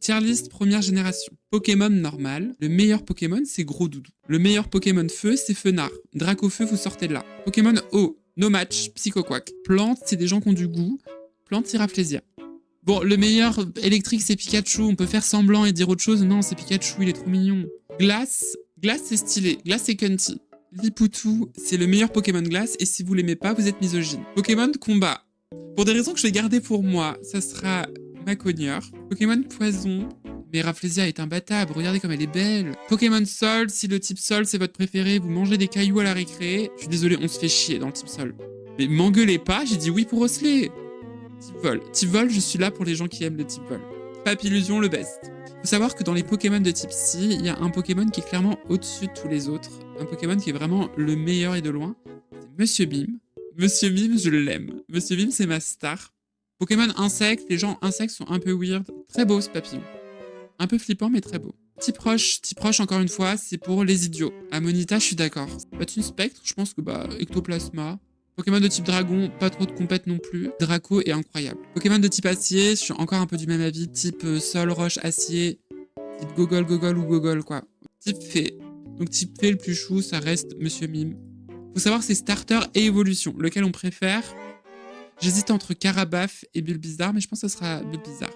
Tier list première génération. Pokémon normal. Le meilleur Pokémon, c'est Gros Doudou. Le meilleur Pokémon feu, c'est Fenard. Dracofeu, vous sortez de là. Pokémon eau. No match. Psychoquack. Plante, c'est des gens qui ont du goût. Plante, Tiraflésia. Bon, le meilleur électrique, c'est Pikachu. On peut faire semblant et dire autre chose. Non, c'est Pikachu, il est trop mignon. Glace. Glace, c'est stylé. Glace, c'est Cunty. Lipoutou, c'est le meilleur Pokémon glace. Et si vous l'aimez pas, vous êtes misogyne. Pokémon combat. Pour des raisons que je vais garder pour moi, ça sera Macogneur. Pokémon poison. Mais Rafflesia est imbattable. Regardez comme elle est belle. Pokémon sol. Si le type sol, c'est votre préféré, vous mangez des cailloux à la récré. Je suis désolé, on se fait chier dans le type sol. Mais m'engueulez pas, j'ai dit oui pour Osley. Type vol. Type vol, je suis là pour les gens qui aiment le type vol. Papillusion, le best. Faut savoir que dans les Pokémon de type Psy, il y a un Pokémon qui est clairement au-dessus de tous les autres. Un Pokémon qui est vraiment le meilleur et de loin. C'est Monsieur Mime. Monsieur Mime, je l'aime. Monsieur Mime, c'est ma star. Pokémon insectes, les gens insectes sont un peu weird. Très beau ce papillon. Un peu flippant, mais très beau. Type roche, encore une fois, c'est pour les idiots. Amonita, je suis d'accord. Patine spectre, je pense que ectoplasma. Pokémon de type dragon, pas trop de compète non plus. Draco est incroyable. Pokémon de type acier, je suis encore un peu du même avis. Type sol, roche, acier. Type gogol ou gogol, quoi. Type fée. Donc type fée, le plus chou, ça reste Monsieur Mime. Faut savoir que c'est starter et évolution. Lequel on préfère? J'hésite entre Carabaf et Bulbizarre, mais je pense que ça sera Bulbizarre.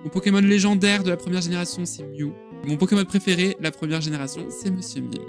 Mon Pokémon légendaire de la première génération, c'est Mew. Mon Pokémon préféré, la première génération, c'est Monsieur Mime.